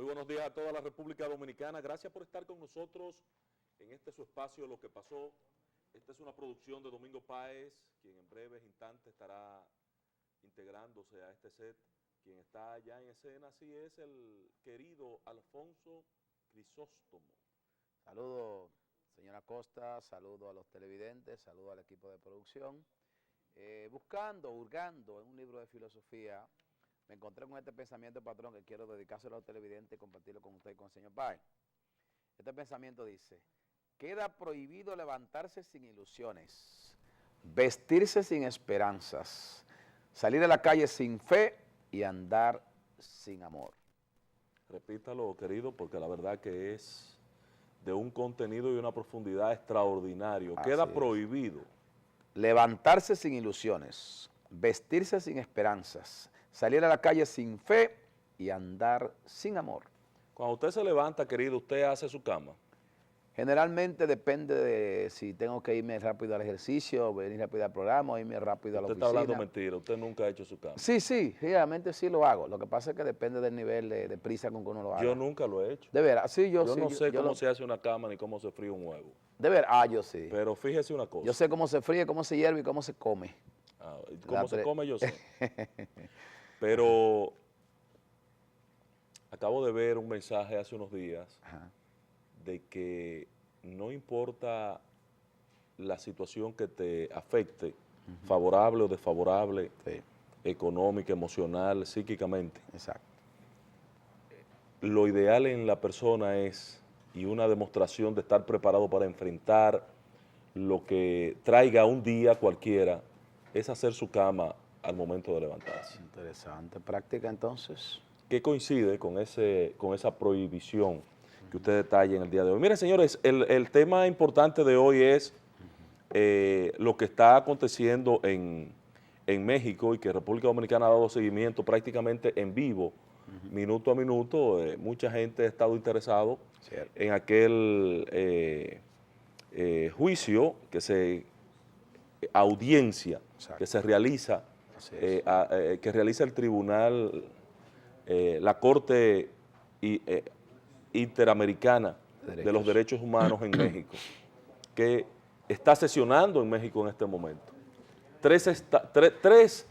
Muy buenos días a toda la República Dominicana. Gracias por estar con nosotros en este su espacio Lo que pasó. Esta es una producción de Domingo Páez, quien en breves instantes estará integrándose a este set. Quien está ya en escena, sí, es el querido Alfonso Crisóstomo. Saludo, señora Costa, saludo a los televidentes, saludo al equipo de producción. Hurgando en un libro de filosofía, me encontré con este pensamiento, patrón, que quiero dedicárselo a los televidentes y compartirlo con usted y con el señor Páez. Este pensamiento dice: queda prohibido levantarse sin ilusiones, vestirse sin esperanzas, salir a la calle sin fe y andar sin amor. Repítalo, querido, porque la verdad que es de un contenido y una profundidad extraordinario. Queda prohibido levantarse sin ilusiones, vestirse sin esperanzas, salir a la calle sin fe y andar sin amor. Cuando usted se levanta, querido, usted hace su cama. Generalmente depende de si tengo que irme rápido al ejercicio, venir rápido al programa, o irme rápido a la oficina. Usted está hablando mentira, usted nunca ha hecho su cama. Sí, realmente sí lo hago. Lo que pasa es que depende del nivel de prisa con que uno lo haga. Yo nunca lo he hecho. De veras, sí, yo no sé cómo se hace una cama ni cómo se fríe un huevo. De veras, yo sí. Pero fíjese una cosa. Yo sé cómo se fríe, cómo se hierve y cómo se come. Cómo se come yo sé. Pero acabo de ver un mensaje hace unos días de que no importa la situación que te afecte, favorable o desfavorable, económica, emocional, psíquicamente. Exacto. Lo ideal en la persona es, y una demostración de estar preparado para enfrentar lo que traiga un día cualquiera, es hacer su cama al momento de levantarse. Interesante práctica entonces. ¿Qué coincide con esa prohibición que usted detalla en el día de hoy? Miren, señores, el tema importante de hoy es lo que está aconteciendo en México y que República Dominicana ha dado seguimiento prácticamente en vivo, minuto a minuto. Mucha gente ha estado interesado en aquel juicio, audiencia que se realiza, que realiza el tribunal, la Corte Interamericana de los Derechos Humanos en México, que está sesionando en México en este momento. Tres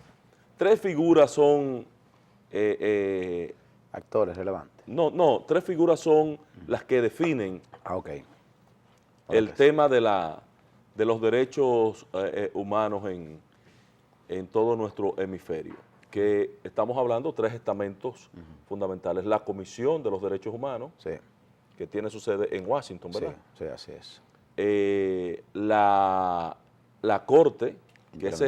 figuras son... actores relevantes. No, tres figuras son las que definen el tema de los derechos humanos en todo nuestro hemisferio, que estamos hablando tres estamentos fundamentales. La Comisión de los Derechos Humanos, que tiene su sede en Washington, ¿verdad? Sí, así es. La Corte, que es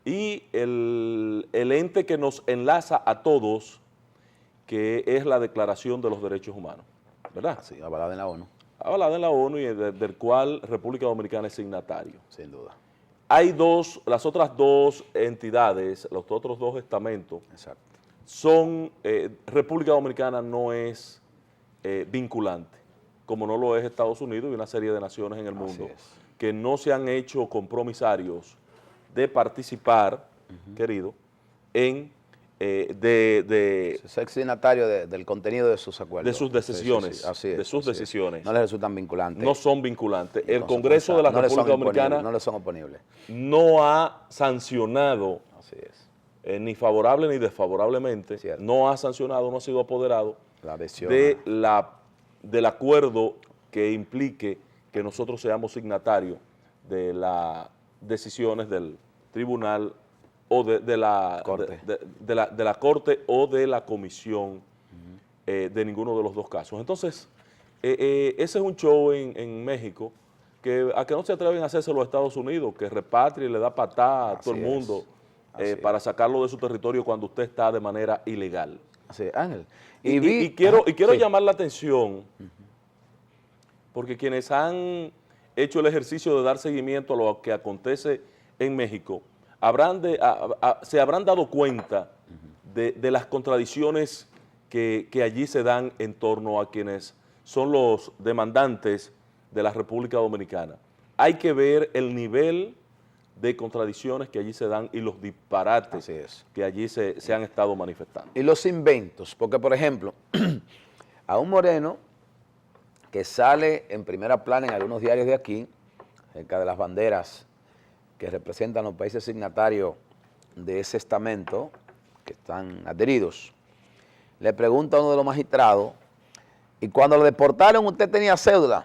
y el ente que nos enlaza a todos, que es la Declaración de los Derechos Humanos, ¿verdad? Sí, avalada en la ONU. Avalada en la ONU y del cual República Dominicana es signatario. Sin duda. Hay las otras dos entidades, los otros dos estamentos, son, República Dominicana no es vinculante, como no lo es Estados Unidos y una serie de naciones en el mundo, que no se han hecho compromisarios de participar, querido, en ser signatario del contenido de sus acuerdos. De sus decisiones. Así es, de sus decisiones. No les resultan vinculantes. No son vinculantes. El Congreso de la República Dominicana no les son oponibles. No ha sancionado, ni favorable ni desfavorablemente, no ha sancionado, no ha sido apoderado del acuerdo que implique que nosotros seamos signatarios de las decisiones del tribunal o de la Corte o de la Comisión de ninguno de los dos casos. Entonces, ese es un show en México a que no se atreven a hacerse los Estados Unidos, que repatria y le da patada a todo el mundo para sacarlo de su territorio cuando usted está de manera ilegal. Así es, Ángel. Y quiero llamar la atención, porque quienes han hecho el ejercicio de dar seguimiento a lo que acontece en México, se habrán dado cuenta de las contradicciones que allí se dan en torno a quienes son los demandantes de la República Dominicana. Hay que ver el nivel de contradicciones que allí se dan y los disparates que allí se han estado manifestando. Y los inventos, porque por ejemplo, a un moreno que sale en primera plana en algunos diarios de aquí, cerca de las banderas que representan los países signatarios de ese estamento, que están adheridos. Le pregunta a uno de los magistrados, ¿y cuando lo deportaron usted tenía cédula?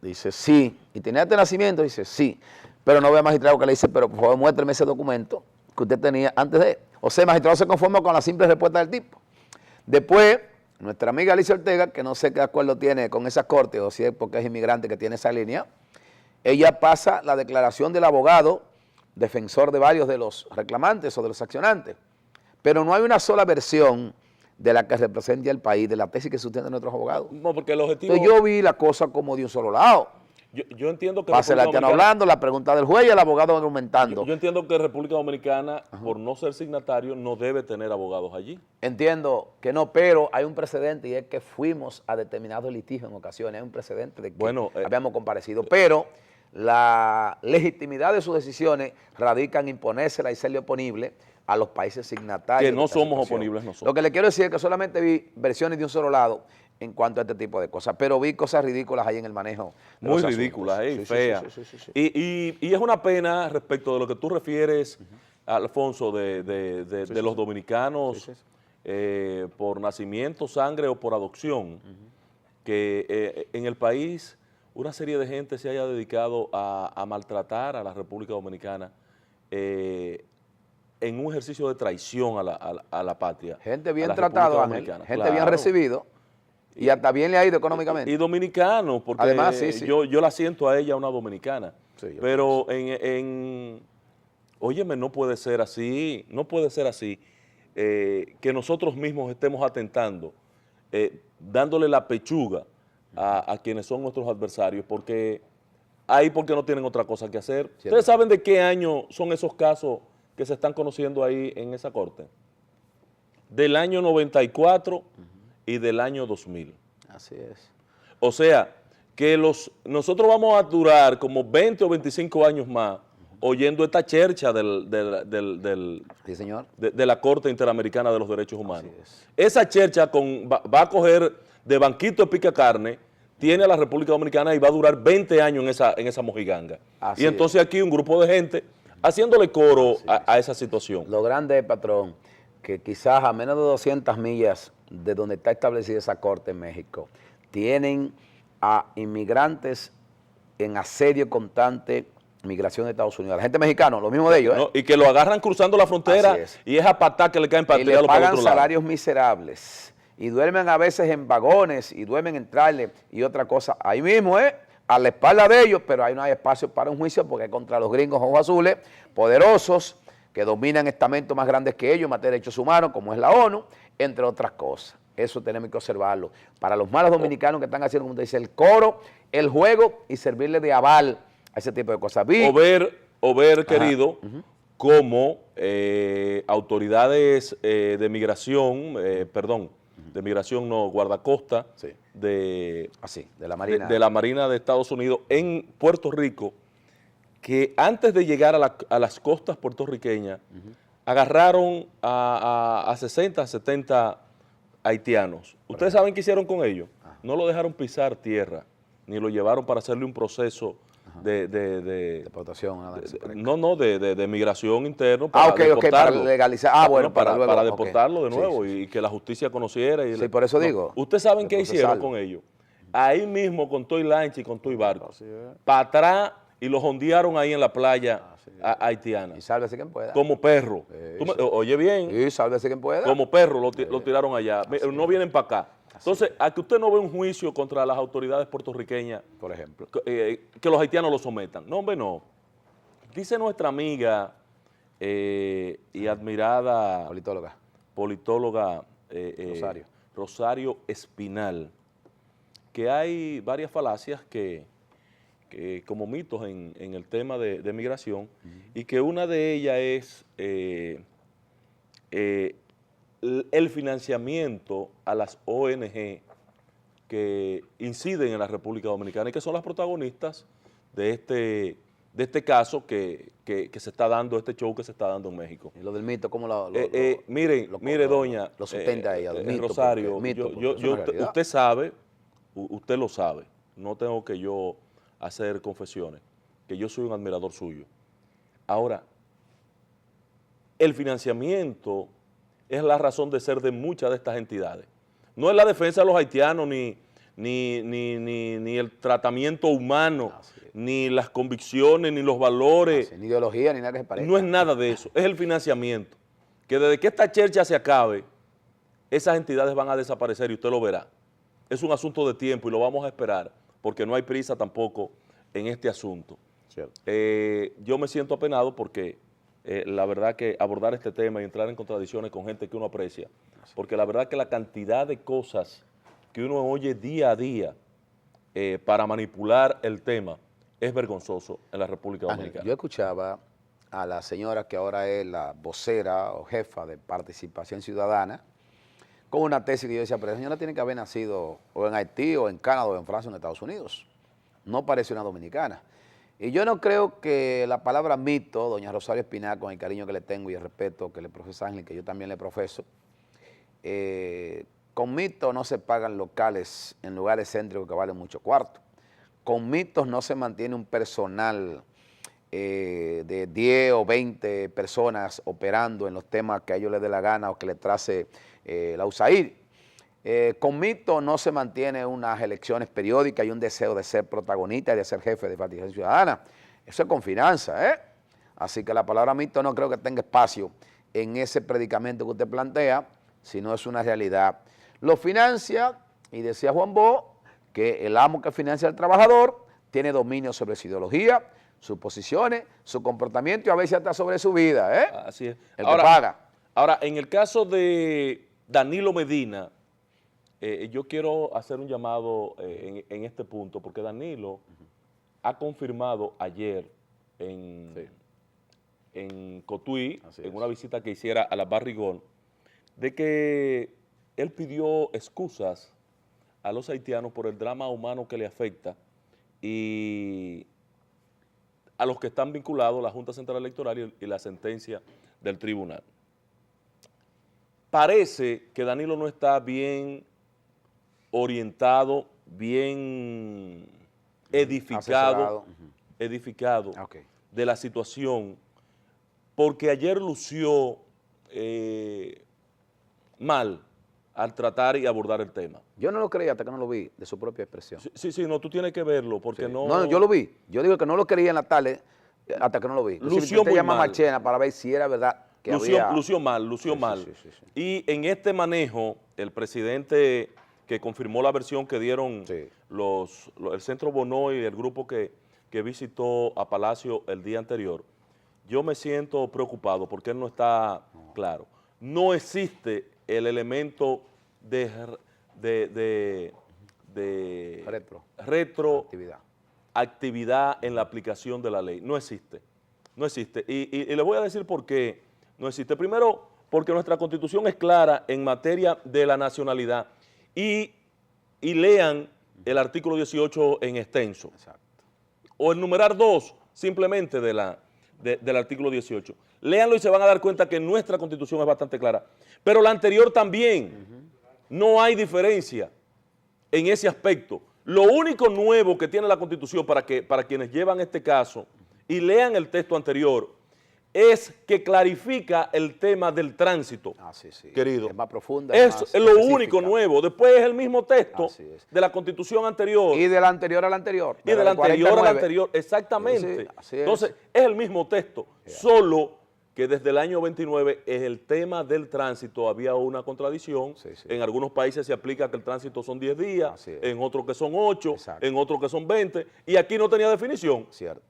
Dice, sí. ¿Y tenía de nacimiento? Dice, sí. Pero no ve al magistrado que le dice, pero por favor muéstreme ese documento que usted tenía antes de... O sea, el magistrado se conforma con la simple respuesta del tipo. Después, nuestra amiga Alicia Ortega, que no sé qué acuerdo tiene con esa corte, o si es porque es inmigrante que tiene esa línea, ella pasa la declaración del abogado, defensor de varios de los reclamantes o de los accionantes. Pero no hay una sola versión de la que represente al país, de la tesis que sustentan nuestros abogados. No, porque el objetivo... Entonces yo vi la cosa como de un solo lado. Yo entiendo que... Pase la Dominicana, hablando, la pregunta del juez y el abogado argumentando. Yo entiendo que República Dominicana, por no ser signatario, no debe tener abogados allí. Entiendo que no, pero hay un precedente y es que fuimos a determinados litigios en ocasiones. Hay un precedente de que habíamos comparecido, pero la legitimidad de sus decisiones radica en imponérsela y serle oponible a los países signatarios. Que no somos oponibles nosotros. Lo que le quiero decir es que solamente vi versiones de un solo lado en cuanto a este tipo de cosas, pero vi cosas ridículas ahí en el manejo. Muy ridículas, feas. Y es una pena respecto de lo que tú refieres, Alfonso, de los dominicanos por nacimiento, sangre o por adopción, que en el país una serie de gente se haya dedicado a maltratar a la República Dominicana en un ejercicio de traición a la patria. Gente bien tratada, gente bien recibido. Y hasta bien le ha ido económicamente. Y dominicano, porque además, yo la siento a ella una dominicana. Sí, pero óyeme, no puede ser así, que nosotros mismos estemos atentando, dándole la pechuga a quienes son nuestros adversarios, porque no tienen otra cosa que hacer. Cierto. ¿Ustedes saben de qué año son esos casos que se están conociendo ahí en esa corte? Del año 94 y del año 2000. Así es. O sea, que nosotros vamos a durar como 20 o 25 años más oyendo esta chercha sí, señor, de la Corte Interamericana de los Derechos Humanos. Esa chercha va a coger de banquito de pica carne, tiene a la República Dominicana y va a durar 20 años en esa mojiganga. Y entonces aquí un grupo de gente haciéndole coro a esa situación. Lo grande es, patrón, que quizás a menos de 200 millas de donde está establecida esa corte en México, tienen a inmigrantes en asedio constante, migración de Estados Unidos. La gente mexicana, lo mismo de ellos. No, y que lo agarran cruzando la frontera y es a patá que le caen para y le pagan salarios miserables. Y duermen a veces en vagones y duermen en trailers y otra cosa. Ahí mismo, a la espalda de ellos, pero ahí no hay espacio para un juicio porque es contra los gringos ojos azules, poderosos, que dominan estamentos más grandes que ellos en materia de derechos humanos, como es la ONU, entre otras cosas. Eso tenemos que observarlo. Para los malos dominicanos que están haciendo, como usted dice, el coro, el juego y servirle de aval a ese tipo de cosas. O ver, querido, cómo autoridades de migración, de migración no, guardacosta, de la Marina. De la Marina de Estados Unidos en Puerto Rico, que antes de llegar a las costas puertorriqueñas, agarraron a 60, 70 haitianos. ¿Ustedes saben qué hicieron con ellos? No lo dejaron pisar tierra, ni lo llevaron para hacerle un proceso de deportación. De migración interno para deportarlo. Para legalizar. Para deportarlo de nuevo y que la justicia conociera. Sí, por eso digo. ¿Ustedes saben qué hicieron con ellos? Ahí mismo con todo y lancha y con todo y barco. Para atrás y los hondearon ahí en la playa haitiana. Y sálvese quien pueda. Como perro. Oye bien. Sí, sálvese quien pueda. Como perro lo tiraron allá. No vienen para acá. Entonces, a que usted no ve un juicio contra las autoridades puertorriqueñas, por ejemplo, que los haitianos lo sometan. No, hombre, no. Dice nuestra amiga y admirada politóloga Rosario Espinal, que hay varias falacias que como mitos en el tema de migración, y que una de ellas es el financiamiento a las ONG que inciden en la República Dominicana y que son las protagonistas de de este caso que se está dando, este show que se está dando en México. ¿Y lo del mito, cómo mire, doña, lo sustenta ella, del mito? Rosario, Usted usted lo sabe, no tengo que yo hacer confesiones, que yo soy un admirador suyo. Ahora, el financiamiento es la razón de ser de muchas de estas entidades. No es la defensa de los haitianos, ni el tratamiento humano, ni las convicciones, ni los valores. Ni ideología, ni nada que se parezca. No es nada de eso, es el financiamiento. Que desde que esta chercha se acabe, esas entidades van a desaparecer y usted lo verá. Es un asunto de tiempo y lo vamos a esperar, porque no hay prisa tampoco en este asunto. Yo me siento apenado porque la verdad que abordar este tema y entrar en contradicciones con gente que uno aprecia, porque la verdad que la cantidad de cosas que uno oye día a día para manipular el tema es vergonzoso en la República Dominicana. Yo escuchaba a la señora que ahora es la vocera o jefa de Participación Ciudadana con una tesis que yo decía, pero la señora tiene que haber nacido o en Haití o en Canadá o en Francia o en Estados Unidos. No parece una dominicana. Y yo no creo que la palabra mito, doña Rosario Espinal, con el cariño que le tengo y el respeto que le profesa Ángel, que yo también le profeso, con mitos no se pagan locales en lugares céntricos que valen mucho cuarto. Con mitos no se mantiene un personal de 10 o 20 personas operando en los temas que a ellos les dé la gana o que les trace la USAID. Con mitos no se mantiene unas elecciones periódicas y un deseo de ser protagonista y de ser jefe de Participación Ciudadana. Eso es con finanzas, Así que la palabra mito no creo que tenga espacio en ese predicamento que usted plantea, sino es una realidad. Lo financia, y decía Juan Bo, que el amo que financia al trabajador tiene dominio sobre su ideología, sus posiciones, su comportamiento y a veces hasta sobre su vida, Así es. El que paga. Ahora, en el caso de Danilo Medina, yo quiero hacer un llamado en este punto, porque Danilo ha confirmado ayer en Cotuí, en una visita que hiciera a la Barrigón, de que él pidió excusas a los haitianos por el drama humano que le afecta y a los que están vinculados a la Junta Central Electoral y la sentencia del tribunal. Parece que Danilo no está bien orientado, bien edificado de la situación, porque ayer lució mal al tratar y abordar el tema. Yo no lo creía hasta que no lo vi, de su propia expresión. Sí, no, tú tienes que verlo, porque no... No, yo lo vi. Yo digo que no lo creía en la tarde hasta que no lo vi. Lució muy mal. Machena para ver si era verdad que lució mal. Sí. Y en este manejo, el presidente que confirmó la versión que dieron el Centro Bonoy y el grupo que visitó a Palacio el día anterior, yo me siento preocupado porque él no está claro. No existe el elemento de retroactividad en la aplicación de la ley. No existe. Y le voy a decir por qué no existe. Primero, porque nuestra Constitución es clara en materia de la nacionalidad y lean el artículo 18 en extenso. Exacto. O el numeral 2 simplemente del artículo 18. Léanlo y se van a dar cuenta que nuestra Constitución es bastante clara. Pero la anterior también. No hay diferencia en ese aspecto. Lo único nuevo que tiene la Constitución para quienes llevan este caso y lean el texto anterior es que clarifica el tema del tránsito, querido. Es más profunda. Es lo único nuevo. Después es el mismo texto de la Constitución anterior. Y de la anterior a la anterior. Y de la anterior a la anterior, exactamente. Entonces, es el mismo texto, solo que desde el año 29 es el tema del tránsito, había una contradicción. En algunos países se aplica que el tránsito son 10 días, en otros que son 8, en otros que son 20, y aquí no tenía definición. Cierto.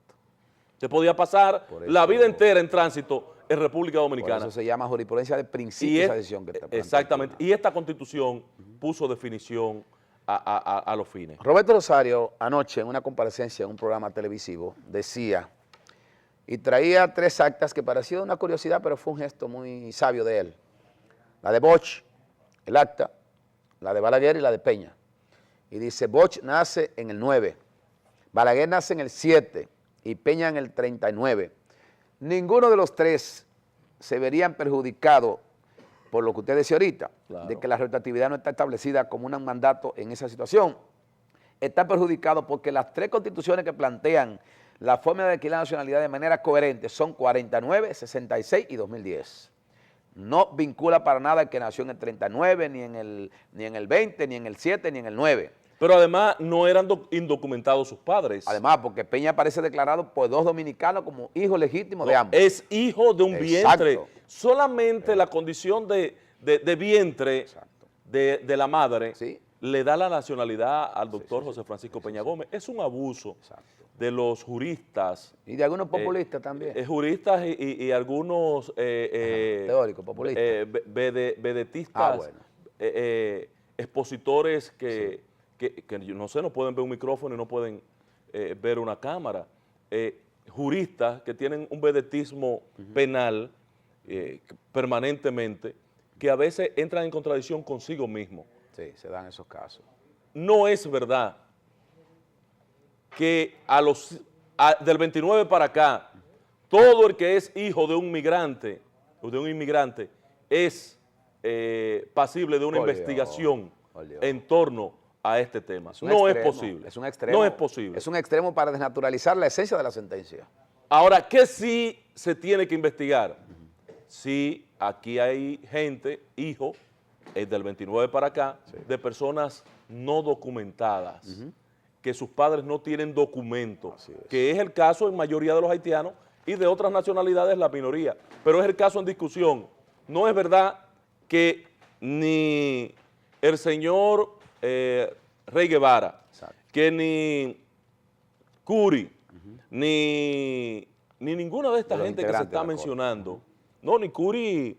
Se podía pasar la vida entera en tránsito en República Dominicana. Por eso se llama jurisprudencia de principio esa decisión que está planteando. Exactamente. Y esta Constitución puso definición a los fines. Roberto Rosario, anoche en una comparecencia en un programa televisivo, decía, y traía 3 actas que parecía una curiosidad, pero fue un gesto muy sabio de él. La de Bosch, el acta, la de Balaguer y la de Peña. Y dice, Bosch nace en el 9, Balaguer nace en el 7, y Peña en el 39, ninguno de los tres se verían perjudicados por lo que usted decía ahorita, Claro. de que la retroactividad no está establecida como un mandato en esa situación. Está perjudicado porque las tres constituciones que plantean la forma de adquirir la nacionalidad de manera coherente son 49, 66 y 2010. No vincula para nada el que nació en el 39, ni en el 20, ni en el 7, ni en el 9. Pero además no eran indocumentados sus padres. Además, porque Peña aparece declarado por 2 dominicanos como hijo legítimo de ambos. Es hijo de un Exacto. vientre. Solamente la condición de vientre de la madre Sí. le da la nacionalidad al doctor José Francisco Peña Gómez. Es un abuso de los juristas. Y de algunos populistas también. Juristas y algunos teóricos, populistas. vedetistas, bueno. expositores que yo no sé, no pueden ver un micrófono y no pueden ver una cámara. Juristas que tienen un vedetismo penal permanentemente, que a veces entran en contradicción consigo mismo. Sí, se dan esos casos. No es verdad que del 29 para acá, todo el que es hijo de un migrante o de un inmigrante es pasible de una investigación en torno a este tema. No es posible. Es un extremo. No es posible. Es un extremo para desnaturalizar la esencia de la sentencia. Ahora, ¿qué sí se tiene que investigar? Si aquí hay gente, hijo, del 29 para acá, de personas no documentadas, que sus padres no tienen documento, que es el caso en mayoría de los haitianos y de otras nacionalidades la minoría, pero es el caso en discusión. No es verdad que ni el señor Rey Guevara, que ni Curi, ni ninguna de esta gente que se está mencionando, no, ni Curi,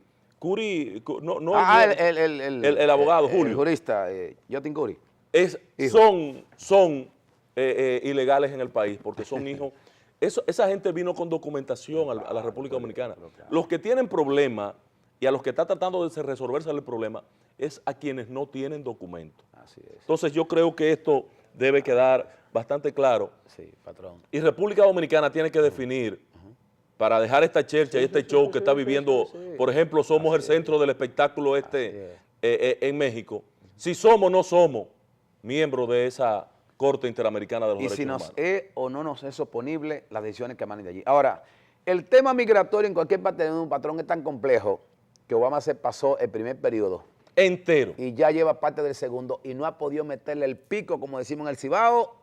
no el abogado, Julio. El jurista, Jotin Curi. Son ilegales en el país porque son hijos. Esa gente vino con documentación a la República Dominicana. Los que tienen problemas y a los que está tratando de resolverse el problema es a quienes no tienen documento. Así es. Entonces yo creo que esto debe quedar bastante claro. Sí, patrón. Y República Dominicana tiene que definir, para dejar esta chercha y este show que está viviendo, por ejemplo, somos el centro del espectáculo en México, si somos o no somos miembros de esa Corte Interamericana de los Derechos Humanos. Y si nos es o no nos es oponible las decisiones que emanen de allí. Ahora, el tema migratorio en cualquier parte de un patrón es tan complejo que Obama se pasó el primer periodo Entero. y ya lleva parte del segundo y no ha podido meterle el pico, como decimos en el Cibao,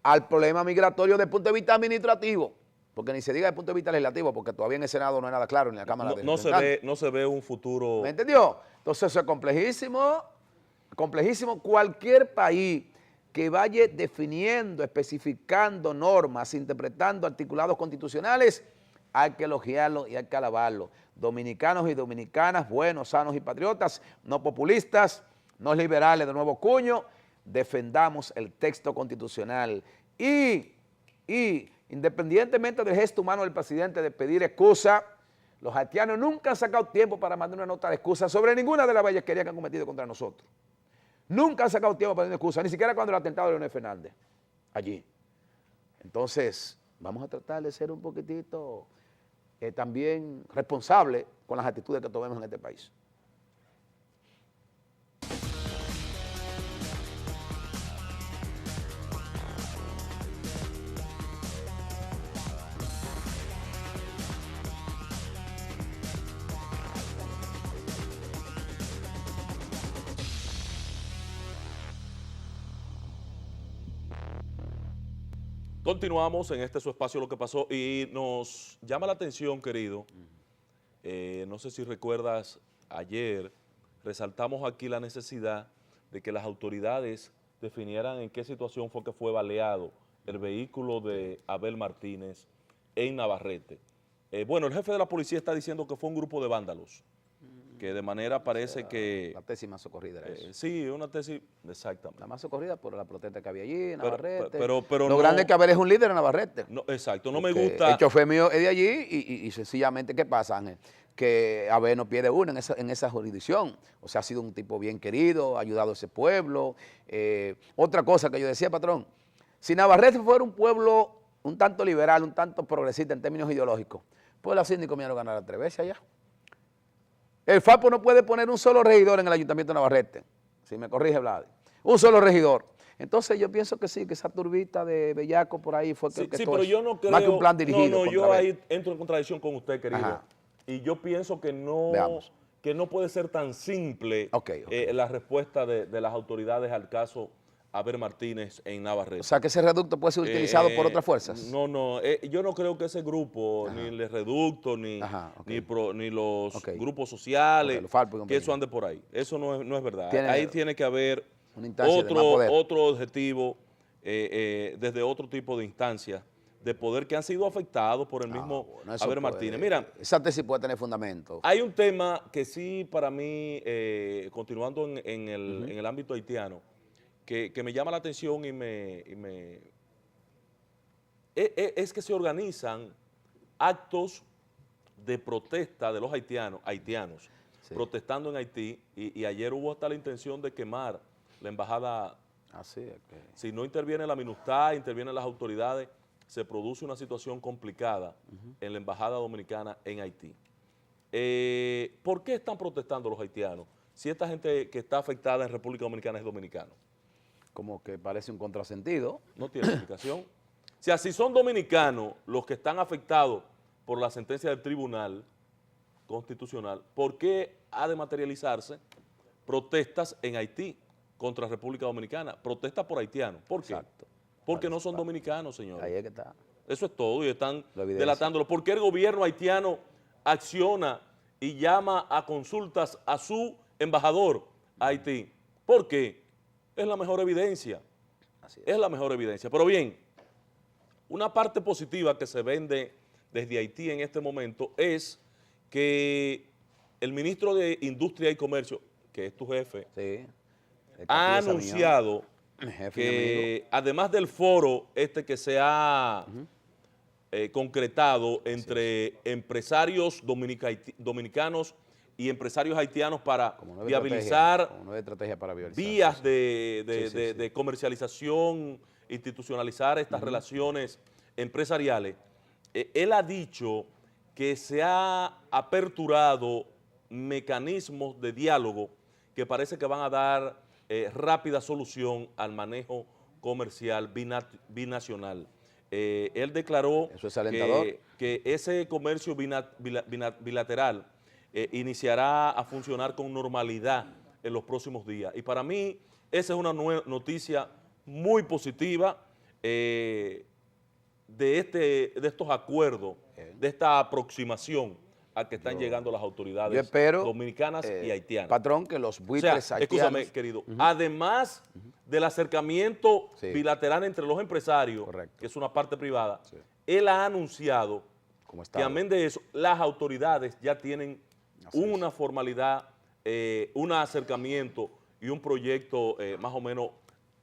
al problema migratorio desde el punto de vista administrativo, porque ni se diga desde el punto de vista legislativo, porque todavía en el Senado no hay nada claro, ni en la Cámara de Representantes. No se ve un futuro. ¿Me entendió? Entonces eso es complejísimo, complejísimo. Cualquier país que vaya definiendo, especificando normas, interpretando articulados constitucionales, hay que elogiarlo y hay que alabarlo. Dominicanos y dominicanas, buenos, sanos y patriotas, no populistas, no liberales de nuevo cuño, defendamos el texto constitucional y independientemente del gesto humano del presidente de pedir excusa, los haitianos nunca han sacado tiempo para mandar una nota de excusa sobre ninguna de las bellaquerías que han cometido contra nosotros. Nunca han sacado tiempo para pedir excusa, ni siquiera cuando el atentado de Leonel Fernández, allí. Entonces, vamos a tratar de ser un poquitito también responsables con las actitudes que tomemos en este país. Continuamos en su espacio Lo que pasó y nos llama la atención, querido, no sé si recuerdas, ayer resaltamos aquí la necesidad de que las autoridades definieran en qué situación fue que fue baleado el vehículo de Abel Martínez en Navarrete. Bueno, el jefe de la policía está diciendo que fue un grupo de vándalos, que de manera parece que... La tesis más socorrida era eso. Sí, una tesis, exactamente. La más socorrida por la protesta que había allí en Navarrete. Pero lo no, grande es que Abel es un líder en Navarrete. No, exacto, no me gusta... El chofer mío es de allí y sencillamente, ¿qué pasa, Ángel? Que Abel no pierde una en esa jurisdicción. O sea, ha sido un tipo bien querido, ha ayudado a ese pueblo. Otra cosa que yo decía, patrón, si Navarrete fuera un pueblo un tanto liberal, un tanto progresista en términos ideológicos, pues la síndico mía lo ganará 3 veces allá. El Falpo no puede poner un solo regidor en el Ayuntamiento de Navarrete, si me corrige Vlad, un solo regidor. Entonces yo pienso que sí, que esa turbita de bellaco por ahí fue que sí, pero yo no creo, más que un plan dirigido. No, yo ahí entro en contradicción con usted, querido. Ajá. Y yo pienso que no puede ser tan simple la respuesta de las autoridades al caso Aber Martínez en Navarrete. O sea, que ese reducto puede ser utilizado por otras fuerzas. No, yo no creo que ese grupo, ni el reducto, ni los grupos sociales, que eso ande por ahí. Eso no es verdad. Ahí tiene que haber otro objetivo desde otro tipo de instancias de poder que han sido afectados por el mismo Aber Martínez. Mira, esa tesis puede tener fundamento. Hay un tema que sí para mí, continuando en el ámbito haitiano, que me llama la atención es que se organizan actos de protesta de los haitianos sí, protestando en Haití, y ayer hubo hasta la intención de quemar la embajada. Así es que... Si no interviene la MINUSTAH, intervienen las autoridades, se produce una situación complicada en la embajada dominicana en Haití. ¿Por qué están protestando los haitianos si esta gente que está afectada en República Dominicana es dominicano? Como que parece un contrasentido. No tiene explicación. Si así son dominicanos los que están afectados por la sentencia del Tribunal Constitucional, ¿por qué ha de materializarse protestas en Haití contra República Dominicana? Protestas por haitianos. ¿Por qué? Exacto. Porque no son dominicanos, señores. Ahí es que está. Eso es todo, y están delatándolo. ¿Por qué el gobierno haitiano acciona y llama a consultas a su embajador a Haití? ¿Por qué? Es la mejor evidencia. Así es la mejor evidencia. Pero bien, una parte positiva que se vende desde Haití en este momento es que el ministro de Industria y Comercio, que es tu jefe, sí, ha anunciado que además del foro que se ha concretado entre empresarios dominicanos y empresarios haitianos para viabilizar vías de comercialización, institucionalizar estas relaciones empresariales, él ha dicho que se ha aperturado mecanismos de diálogo que parece que van a dar rápida solución al manejo comercial binacional. Él declaró que ese comercio bilateral iniciará a funcionar con normalidad en los próximos días. Y para mí esa es una noticia muy positiva de estos acuerdos, de esta aproximación a que están llegando las autoridades dominicanas y haitianas. Patrón, que los buitres haitianos... Escúchame, querido, además del acercamiento bilateral entre los empresarios, que es una parte privada, él ha anunciado que amén de eso, las autoridades ya tienen una formalidad, un acercamiento y un proyecto más o menos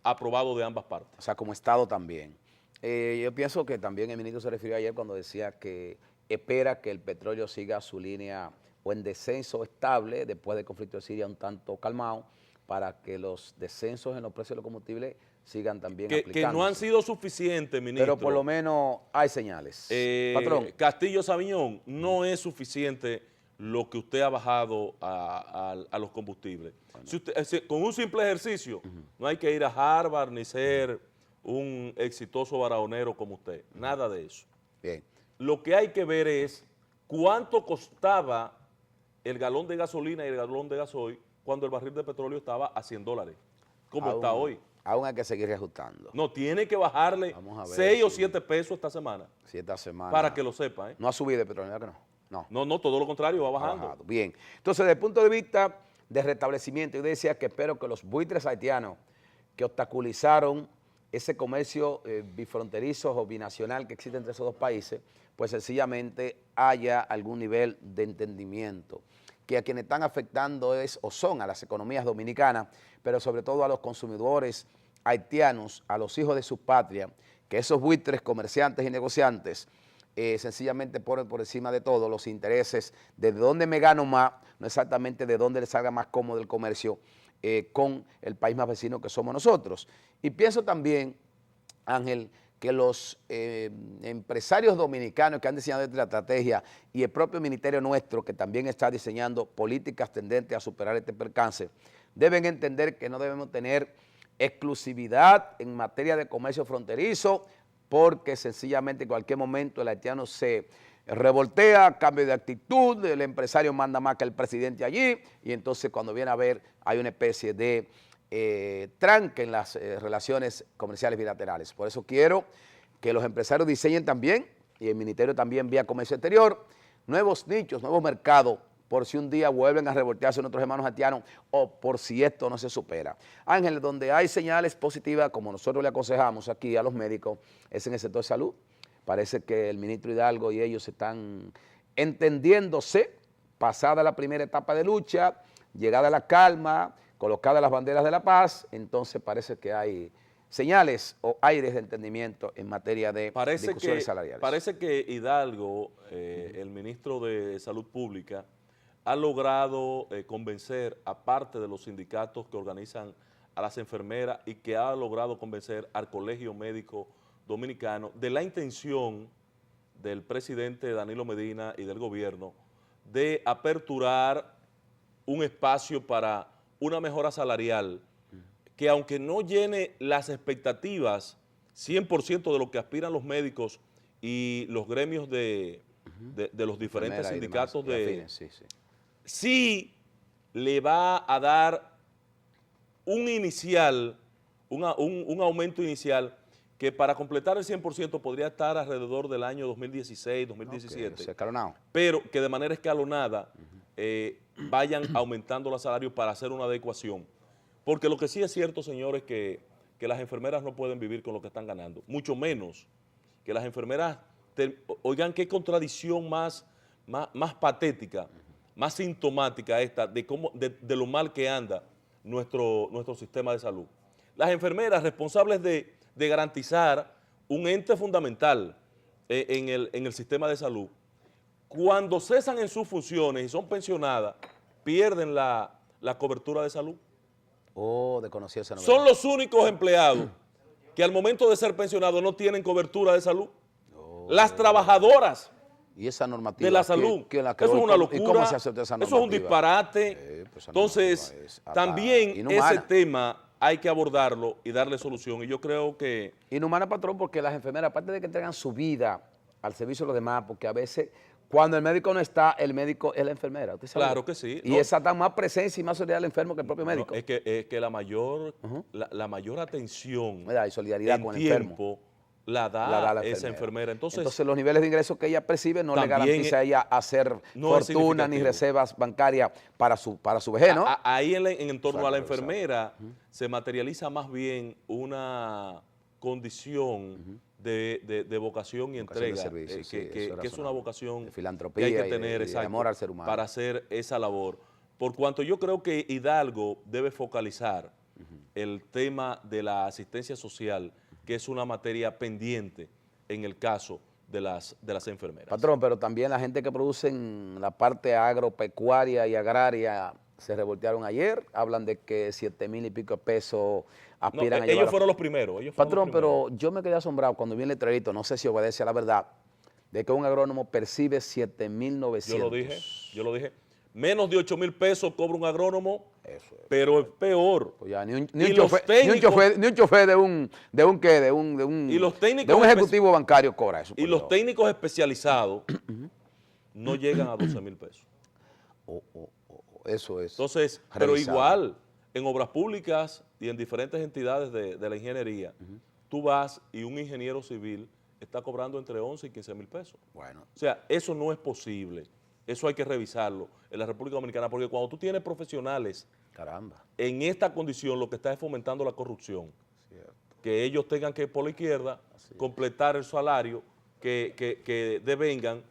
aprobado de ambas partes. O sea, como Estado también. Yo pienso que también el ministro se refirió ayer cuando decía que espera que el petróleo siga su línea o en descenso estable después del conflicto de Siria un tanto calmado, para que los descensos en los precios de los combustibles sigan también aplicándose. Que no han sido suficientes, ministro. Pero por lo menos hay señales. Patrón. Castillo Sabiñón, no es suficiente lo que usted ha bajado a los combustibles. Bueno. Si usted, con un simple ejercicio, no hay que ir a Harvard ni ser un exitoso baraonero como usted, nada de eso. Bien. Lo que hay que ver es cuánto costaba el galón de gasolina y el galón de gasoil cuando el barril de petróleo estaba a $100, como está hoy. Aún hay que seguir reajustando. No, tiene que bajarle 6 o 7 pesos esta semana. Sí, esta semana. Para que lo sepa. No ha subido el petróleo, ¿verdad que no? No, todo lo contrario, va bajando. Bien. Entonces, desde el punto de vista de restablecimiento, yo decía que espero que los buitres haitianos que obstaculizaron ese comercio bifronterizo o binacional que existe entre esos dos países, pues sencillamente haya algún nivel de entendimiento, que a quienes están afectando son a las economías dominicanas, pero sobre todo a los consumidores haitianos, a los hijos de su patria, que esos buitres, comerciantes y negociantes sencillamente ponen por encima de todo los intereses de dónde me gano más, no exactamente de dónde les salga más cómodo el comercio con el país más vecino que somos nosotros. Y pienso también, Ángel, que los empresarios dominicanos que han diseñado esta estrategia y el propio ministerio nuestro, que también está diseñando políticas tendentes a superar este percance, deben entender que no debemos tener exclusividad en materia de comercio fronterizo, porque sencillamente en cualquier momento el haitiano se revoltea, cambio de actitud, el empresario manda más que el presidente allí, y entonces cuando viene a ver hay una especie de tranque en las relaciones comerciales bilaterales. Por eso quiero que los empresarios diseñen también, y el ministerio también vía comercio exterior, nuevos nichos, nuevos mercados, por si un día vuelven a revoltearse nuestros hermanos haitianos o por si esto no se supera. Ángel, donde hay señales positivas, como nosotros le aconsejamos aquí a los médicos, es en el sector de salud. Parece que el ministro Hidalgo y ellos están entendiéndose, pasada la primera etapa de lucha, llegada la calma, colocadas las banderas de la paz, entonces parece que hay señales o aires de entendimiento en materia de discusiones salariales. Parece que Hidalgo, el ministro de Salud Pública, ha logrado convencer, aparte de los sindicatos que organizan a las enfermeras, y que ha logrado convencer al Colegio Médico Dominicano de la intención del presidente Danilo Medina y del gobierno de aperturar un espacio para una mejora salarial que, aunque no llene las expectativas 100% de lo que aspiran los médicos y los gremios de los diferentes sindicatos sí le va a dar un aumento inicial que para completar el 100% podría estar alrededor del año 2016, 2017, pero que de manera escalonada vayan aumentando los salarios para hacer una adecuación. Porque lo que sí es cierto, señores, que las enfermeras no pueden vivir con lo que están ganando, mucho menos que las enfermeras, oigan qué contradicción más patética, más sintomática esta de lo mal que anda nuestro sistema de salud. Las enfermeras responsables de garantizar un ente fundamental en el sistema de salud, cuando cesan en sus funciones y son pensionadas, pierden la cobertura de salud. Oh, desconocía esa novedad. Son los únicos empleados que al momento de ser pensionados no tienen cobertura de salud. Oh. Las trabajadoras ¿y esa normativa de la salud? Eso es una locura. ¿Y cómo se acepta esa normativa? Eso es un disparate. Pues entonces, también ese tema hay que abordarlo y darle solución. Y yo creo que... Inhumana, patrón, porque las enfermeras, aparte de que entregan su vida al servicio de los demás, porque a veces, cuando el médico no está, el médico es la enfermera. ¿Usted sabe? Claro que sí. Y esa da más presencia y más solidaridad al enfermo que el propio médico. Es que la mayor atención y solidaridad con el enfermo la da esa enfermera. Entonces los niveles de ingresos que ella percibe no le garantiza a ella hacer fortuna ni reservas bancarias para su vejez, ¿no? Ahí en torno a la enfermera se materializa más bien una condición de vocación y entrega, que es una vocación de filantropía que hay que tener de amor al ser humano para hacer esa labor. Por cuanto yo creo que Hidalgo debe focalizar el tema de la asistencia social, que es una materia pendiente en el caso de las enfermeras. Patrón, pero también la gente que produce en la parte agropecuaria y agraria se revoltearon ayer, hablan de que 7,000 y pico de pesos aspiran a llevar. Ellos fueron los primeros. Patrón, pero yo me quedé asombrado cuando vi el letrerito, no sé si obedece a la verdad, de que un agrónomo percibe 7,900. Yo lo dije. Menos de 8,000 pesos cobra un agrónomo, pero es peor. Pues ya, ni un chofer de un ejecutivo bancario cobra eso. Y los técnicos especializados no llegan a 12,000 pesos. Eso es. Entonces, pero igual, en obras públicas y en diferentes entidades de la ingeniería, tú vas y un ingeniero civil está cobrando entre 11 y 15,000 pesos. Bueno. O sea, eso no es posible. Eso hay que revisarlo en la República Dominicana, porque cuando tú tienes profesionales en esta condición, lo que está es fomentando la corrupción. Cierto. Que ellos tengan que, por la izquierda, completar el salario que devengan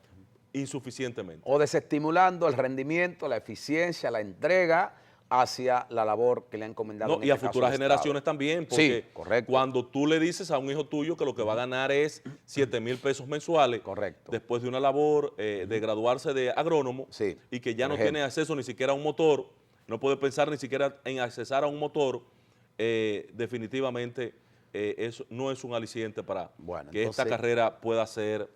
insuficientemente. O desestimulando el rendimiento, la eficiencia, la entrega hacia la labor que le han encomendado. Y a futuras generaciones también, porque sí, correcto. Cuando tú le dices a un hijo tuyo que lo que va a ganar es 7,000 pesos mensuales, correcto, después de una labor de graduarse de agrónomo, y que ya no tiene acceso ni siquiera a un motor, no puede pensar ni siquiera en accesar a un motor, definitivamente eso no es un aliciente para que entonces, esta carrera pueda ser.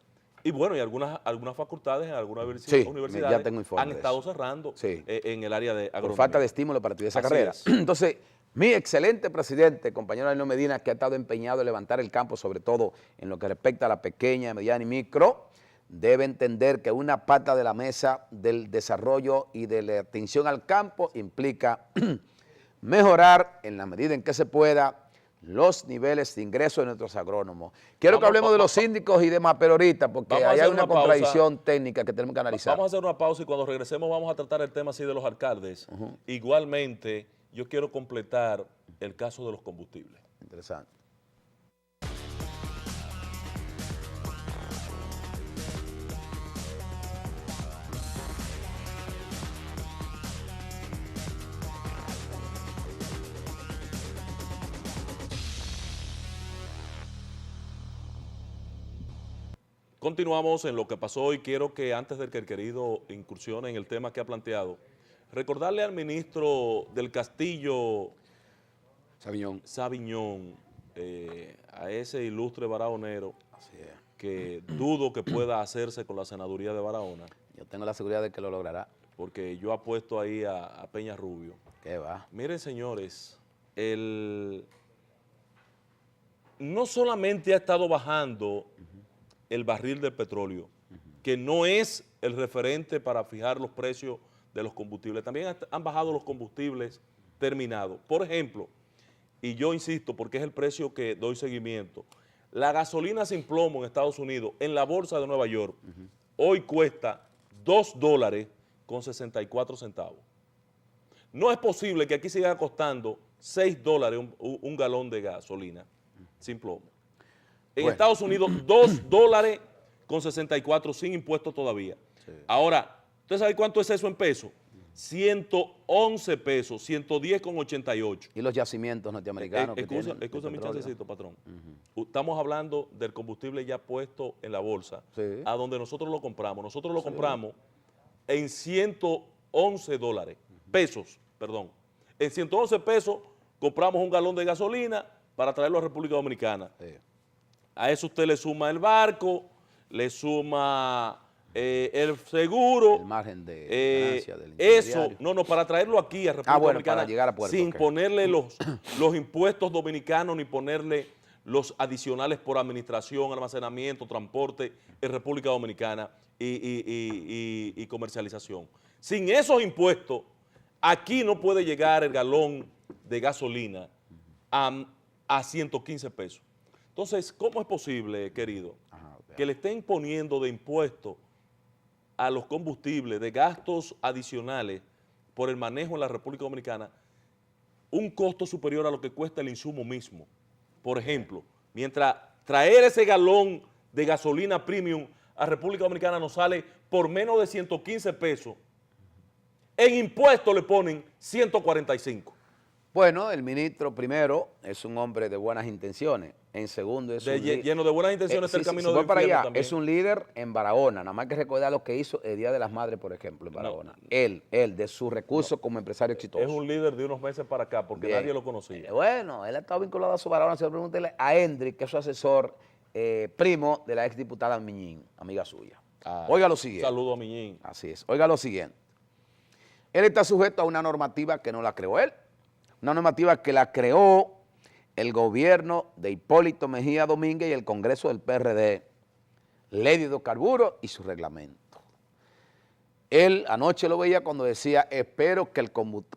Y bueno, y algunas facultades en algunas universidades ya tengo han estado cerrando en el área de agronomía. Por falta de estímulo para estudiar esa carrera. Entonces, mi excelente presidente, compañero Danilo Medina, que ha estado empeñado en levantar el campo, sobre todo en lo que respecta a la pequeña, mediana y micro, debe entender que una pata de la mesa del desarrollo y de la atención al campo implica mejorar, en la medida en que se pueda, los niveles de ingreso de nuestros agrónomos. Quiero que hablemos de los síndicos y demás, pero ahorita, porque ahí hay una contradicción técnica que tenemos que analizar. Vamos a hacer una pausa y cuando regresemos vamos a tratar el tema así de los alcaldes. Igualmente, yo quiero completar el caso de los combustibles. Interesante. Continuamos en lo que pasó y quiero que antes de que el querido incursione en el tema que ha planteado, recordarle al ministro del Castillo, Sabiñón, a ese ilustre baraonero, que dudo que pueda hacerse con la senaduría de Barahona. Yo tengo la seguridad de que lo logrará. Porque yo apuesto ahí a Peña Rubio. ¿Qué va? Miren, señores, no solamente ha estado bajando el barril del petróleo, que no es el referente para fijar los precios de los combustibles, también han bajado los combustibles terminados. Por ejemplo, y yo insisto porque es el precio que doy seguimiento, la gasolina sin plomo en Estados Unidos, en la bolsa de Nueva York, hoy cuesta $2.64. No es posible que aquí siga costando $6 un galón de gasolina sin plomo. En Estados Unidos, $2.64 sin impuestos todavía. Sí. Ahora, ¿usted sabe cuánto es eso en pesos? 111 pesos, 110,88. ¿Y los yacimientos norteamericanos? Escúchame un chancecito, patrón. Estamos hablando del combustible ya puesto en la bolsa, a donde nosotros lo compramos. Nosotros lo compramos en $111, perdón. En 111 pesos compramos un galón de gasolina para traerlo a República Dominicana. Sí. A eso usted le suma el barco, le suma el seguro. El margen de ganancia del intermediario. Eso, para traerlo aquí a República Dominicana, para llegar a puerto, sin ponerle los impuestos dominicanos ni ponerle los adicionales por administración, almacenamiento, transporte en República Dominicana y comercialización. Sin esos impuestos, aquí no puede llegar el galón de gasolina a 115 pesos. Entonces, ¿cómo es posible, querido, que le estén poniendo de impuestos a los combustibles, de gastos adicionales por el manejo en la República Dominicana, un costo superior a lo que cuesta el insumo mismo? Por ejemplo, mientras traer ese galón de gasolina premium a República Dominicana nos sale por menos de 115 pesos, en impuestos le ponen 145. Bueno, el ministro primero es un hombre de buenas intenciones. En segundo es lleno de buenas intenciones el camino de para allá también. Es un líder en Barahona, nada más que recordar lo que hizo el Día de las Madres, por ejemplo, en Barahona. Él, de sus recursos como empresario exitoso. Es un líder de unos meses para acá, porque nadie lo conocía. Bueno, él ha estado vinculado a su Barahona. Se lo pregúntele a Hendrik, que es su asesor primo de la exdiputada Miñín, amiga suya. Oiga lo siguiente. Saludo a Miñín. Así es. Oiga lo siguiente. Él está sujeto a una normativa que no la creó él, una normativa que la creó el gobierno de Hipólito Mejía Domínguez y el Congreso del PRD, Ley de Hidrocarburos y su reglamento. Él anoche lo veía cuando decía, espero que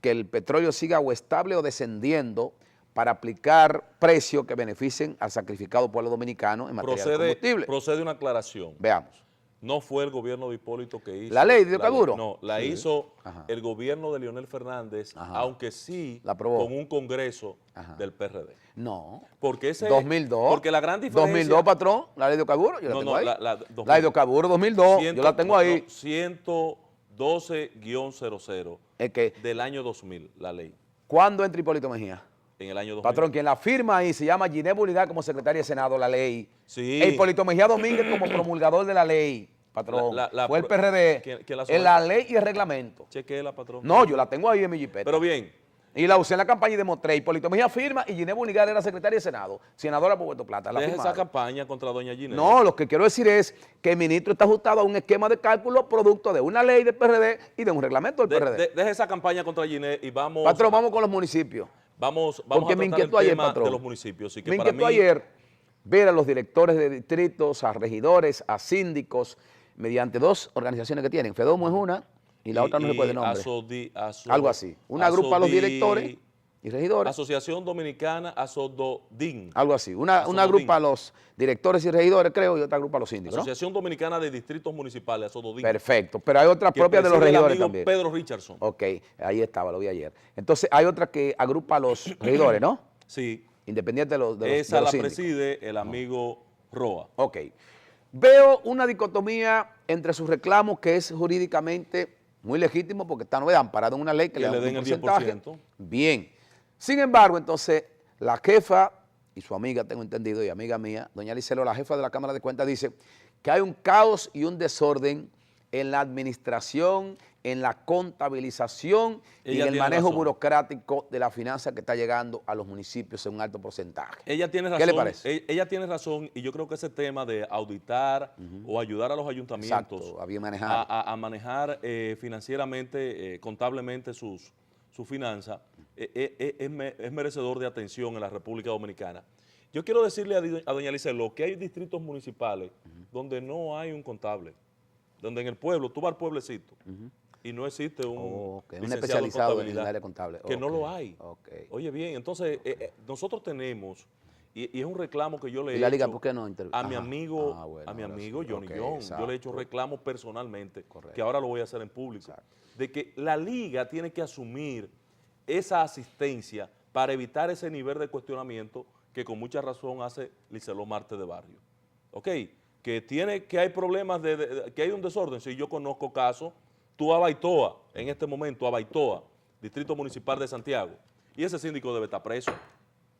el petróleo siga o estable o descendiendo para aplicar precios que beneficien al sacrificado pueblo dominicano en materia de combustible. Procede una aclaración. Veamos. No fue el gobierno de Hipólito que hizo. ¿La ley de hidrocarburos? No, la hizo el gobierno de Leonel Fernández, aunque sí con un congreso del PRD. No. Porque ese 2002. Porque la gran diferencia. 2002, patrón, la ley de hidrocarburos, yo la tengo ahí. La de hidrocarburos 2002, yo la tengo ahí. 112-00 del año 2000, la ley. ¿Cuándo entra Hipólito Mejía? En el año 2000. Patrón, quien la firma ahí se llama Ginés Bulidad como secretaria de Senado, la ley. Sí. Hipólito Mejía Domínguez como promulgador de la ley. Patrón, fue el PRD, en la ley y el reglamento. Chequéela, patrón. No, yo la tengo ahí en mi jipeta. Pero bien, Y la usé en la campaña y demostré. Hipólito Mejía firma y Ginés Bunigal era secretaria de Senado, senadora por Puerto Plata. Deja esa campaña contra doña Ginés. No, lo que quiero decir es que el ministro está ajustado a un esquema de cálculo producto de una ley del PRD y de un reglamento del PRD. Deja esa campaña contra Ginés y vamos... Patrón, vamos con los municipios. Vamos a tratar el tema de los municipios. Así que me para inquietó mí, ayer ver a los directores de distritos, a regidores, a síndicos, mediante dos organizaciones que tienen. FEDOMO es una y la otra no se puede nombre. Algo así. Una agrupa a los directores y regidores. Asociación Dominicana Asododin. Algo así. Una agrupa a los directores y regidores, creo, y otra agrupa a los síndicos, Asociación Dominicana de Distritos Municipales, Asododin. Perfecto. Pero hay otras propias de los regidores también. Pedro Richardson. Ok, ahí estaba, lo vi ayer. Entonces, hay otra que agrupa a los regidores, ¿no? Sí. Independiente de los Esa la síndicos. preside el amigo Roa. Ok. Veo una dicotomía entre sus reclamos que es jurídicamente muy legítimo porque está amparado en una ley que le den el porcentaje. 10%. Bien. Sin embargo, entonces, la jefa y su amiga, tengo entendido, y amiga mía, doña Licelo, la jefa de la Cámara de Cuentas, dice que hay un caos y un desorden en la administración, en la contabilización y en el manejo burocrático de la finanza que está llegando a los municipios en un alto porcentaje. Ella tiene razón. ¿Qué le parece? Ella tiene razón y yo creo que ese tema de auditar o ayudar a los ayuntamientos a manejar financieramente, contablemente sus finanzas, es merecedor de atención en la República Dominicana. Yo quiero decirle a doña Licelo que hay distritos municipales donde no hay un contable, donde en el pueblo, tú vas al pueblecito y no existe un especializado en el área contable. Que no lo hay. Oye bien, entonces nosotros tenemos, y es un reclamo que yo le he hecho ¿por qué no a mi amigo Johnny John. Yo le he hecho reclamos personalmente, que ahora lo voy a hacer en público, de que la liga tiene que asumir esa asistencia para evitar ese nivel de cuestionamiento que con mucha razón hace Licelo Marte de Barrio. ¿Ok? Que hay problemas, que hay un desorden. Si yo conozco casos, tú a Baitoa, en este momento a Baitoa, Distrito Municipal de Santiago, y ese síndico debe estar preso.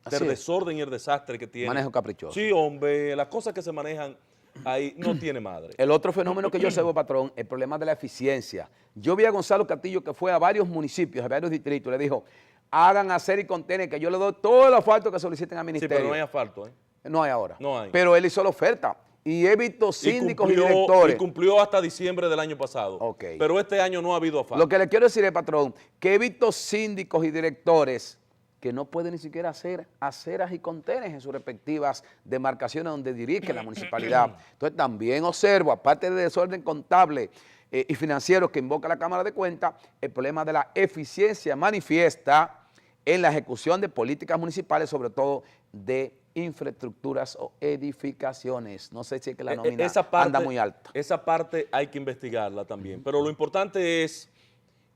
Del desorden y el desastre que tiene. Manejo caprichoso. Sí, hombre, las cosas que se manejan ahí no tiene madre. El otro fenómeno que yo observo, patrón, el problema de la eficiencia. Yo vi a Gonzalo Castillo que fue a varios municipios, a varios distritos, le dijo, hagan hacer y contener, que yo le doy todo el asfalto que soliciten al ministerio. Sí, pero no hay asfalto, ¿eh? No hay ahora. No hay. Pero él hizo la oferta. Y he visto síndicos y directores. Y cumplió hasta diciembre del año pasado. Okay. Pero este año no ha habido asfalto. Lo que le quiero decir es, patrón, que he visto síndicos y directores que no pueden ni siquiera hacer aceras y contenes en sus respectivas demarcaciones donde dirige la municipalidad. Entonces también observo, aparte del desorden contable y financiero que invoca la Cámara de Cuentas, el problema de la eficiencia manifiesta en la ejecución de políticas municipales, sobre todo de infraestructuras o edificaciones. No sé si es que la nómina anda muy alta. Esa parte hay que investigarla también, pero lo importante es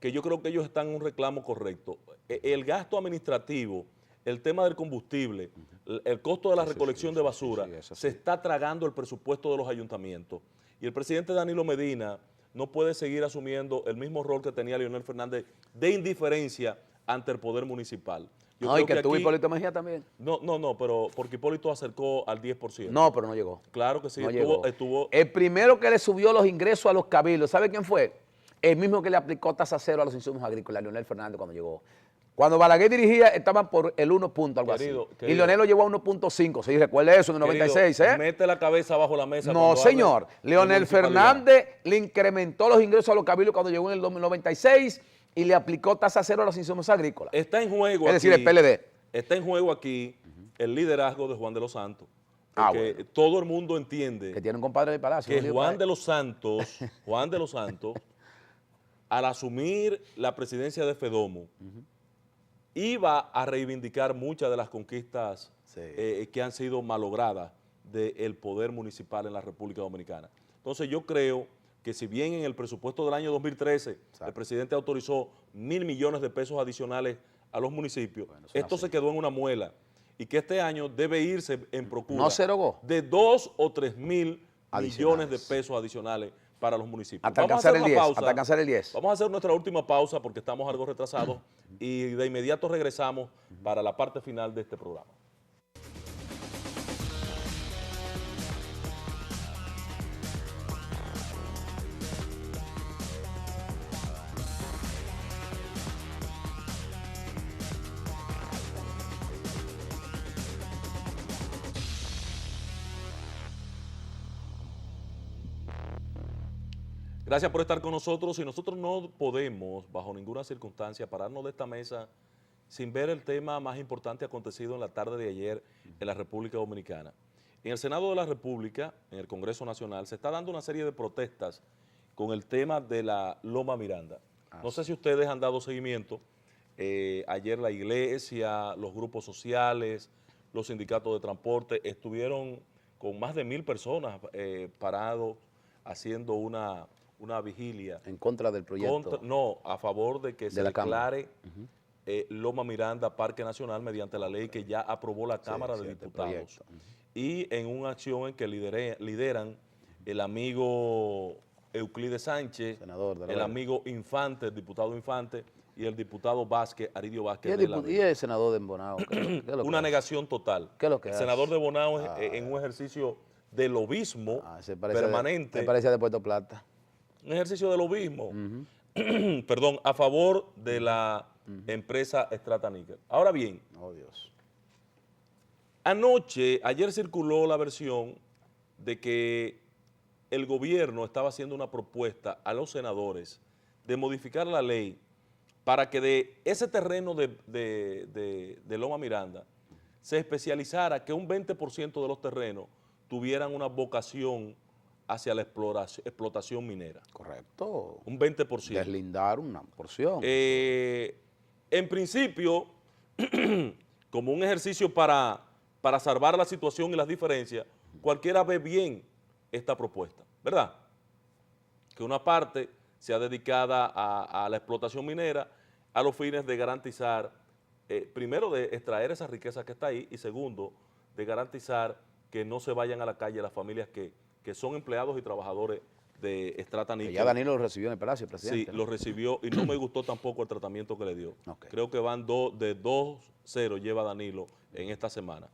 que yo creo que ellos están en un reclamo correcto. El gasto administrativo, el tema del combustible, el costo de la recolección de basura, se está tragando el presupuesto de los ayuntamientos. Y el presidente Danilo Medina no puede seguir asumiendo el mismo rol que tenía Leonel Fernández de indiferencia ante el poder municipal. No, y que tuvo Hipólito Mejía también. No, pero porque Hipólito acercó al 10%. No, pero no llegó. Claro que sí, no estuvo. El primero que le subió los ingresos a los cabildos, ¿sabe quién fue? El mismo que le aplicó tasa cero a los insumos agrícolas, Leonel Fernández, cuando llegó. Cuando Balaguer dirigía, estaban por el 1 punto, algo así. Y Leonel lo llevó a 1.5. Sí, recuerde eso, en el 96, ¿eh? Mete la cabeza bajo la mesa. No, señor. Leonel Fernández le incrementó los ingresos a los cabildos cuando llegó en el 2096 y le aplicó tasa cero a los insumos agrícolas. Está en juego aquí. Es decir, el PLD. Está en juego aquí el liderazgo de Juan de los Santos. Porque todo el mundo entiende que tiene un compadre del Palacio. Que Juan de los Santos, al asumir la presidencia de FEDOMO, iba a reivindicar muchas de las conquistas que han sido malogradas del poder municipal en la República Dominicana. Entonces yo creo que si bien en el presupuesto del año 2013 el presidente autorizó 1.000 millones de pesos adicionales a los municipios, esto se quedó en una muela y que este año debe irse en procura de 2 o 3 mil millones de pesos adicionales para los municipios. Hasta alcanzar el 10. Hasta alcanzar el 10. Vamos a hacer nuestra última pausa porque estamos algo retrasados y de inmediato regresamos para la parte final de este programa. Gracias por estar con nosotros y nosotros no podemos, bajo ninguna circunstancia, pararnos de esta mesa sin ver el tema más importante acontecido en la tarde de ayer en la República Dominicana. En el Senado de la República, en el Congreso Nacional, se está dando una serie de protestas con el tema de la Loma Miranda. No sé si ustedes han dado seguimiento. Ayer la iglesia, los grupos sociales, los sindicatos de transporte estuvieron con más de 1,000 personas parados haciendo una vigilia. ¿En contra del proyecto? No, a favor de que se declare Loma Miranda Parque Nacional mediante la ley que ya aprobó la Cámara de Diputados. Y en una acción en que lideran el amigo Euclides Sánchez, el amigo Infante, el diputado Infante, y el diputado Vázquez, Aridio Vázquez. ¿Y el senador de Bonao? Una negación total. ¿Qué es lo que el senador de Bonao en un ejercicio de lobismo permanente. Me parecía de Puerto Plata. Un ejercicio de lobismo, perdón, a favor de la empresa Strata Nickel. Ahora bien, ayer circuló la versión de que el gobierno estaba haciendo una propuesta a los senadores de modificar la ley para que de ese terreno de Loma Miranda se especializara que un 20% de los terrenos tuvieran una vocación hacia la explotación minera. Correcto. Un 20%. Deslindar una porción. En principio, como un ejercicio para salvar la situación y las diferencias, cualquiera ve bien esta propuesta, ¿verdad? Que una parte sea dedicada a la explotación minera a los fines de garantizar, primero, de extraer esa riqueza que está ahí y segundo, de garantizar que no se vayan a la calle las familias que son empleados y trabajadores de Strata Nickel. Ya Danilo lo recibió en el Palacio, presidente. Sí, ¿no? Lo recibió y no me gustó tampoco el tratamiento que le dio. Creo que van de 2-0 lleva Danilo en esta semana.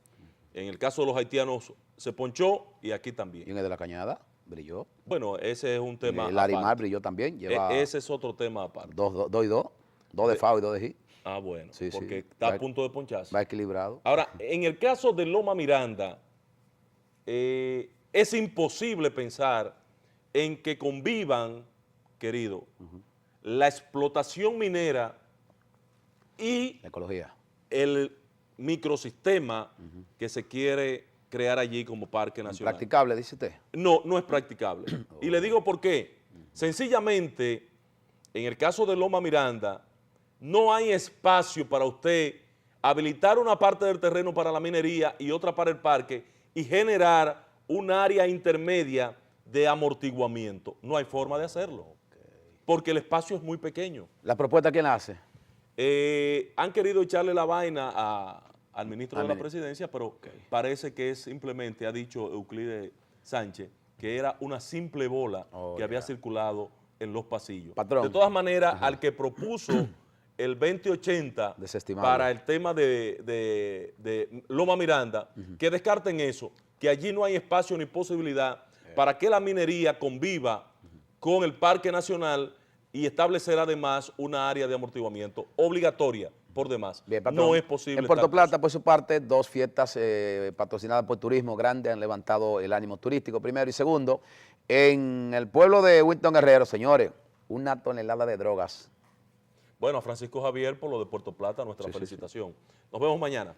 En el caso de los haitianos se ponchó y aquí también. ¿Y en el de la Cañada? ¿Brilló? Bueno, ese es un tema el Larimar brilló también. Ese es otro tema aparte. 2 y 2. 2 de FAO y 2 de GI. Ah, bueno, porque está a punto de poncharse. Va equilibrado. Ahora, en el caso de Loma Miranda, es imposible pensar en que convivan, querido, la explotación minera y la ecología, el microsistema que se quiere crear allí como parque nacional. ¿Practicable, dice usted? No, no es practicable. Y le digo por qué. Sencillamente, en el caso de Loma Miranda, no hay espacio para usted habilitar una parte del terreno para la minería y otra para el parque y generar un área intermedia de amortiguamiento. No hay forma de hacerlo, porque el espacio es muy pequeño. ¿La propuesta quién la hace? Han querido echarle la vaina al ministro de la Presidencia, pero parece que es simplemente, ha dicho Euclides Sánchez, que era una simple bola que había circulado en los pasillos. Patrón. De todas maneras, al que propuso el 2080 para el tema de Loma Miranda, que descarten eso, que allí no hay espacio ni posibilidad para que la minería conviva con el Parque Nacional y establecer además una área de amortiguamiento obligatoria por demás. Bien, patrón, no es posible. En Puerto Plata, por su parte, 2 fiestas patrocinadas por Turismo Grande han levantado el ánimo turístico, primero. Y segundo, en el pueblo de Winton Guerrero, señores, 1 tonelada de drogas. Bueno, a Francisco Javier por lo de Puerto Plata, nuestra felicitación. Nos vemos mañana.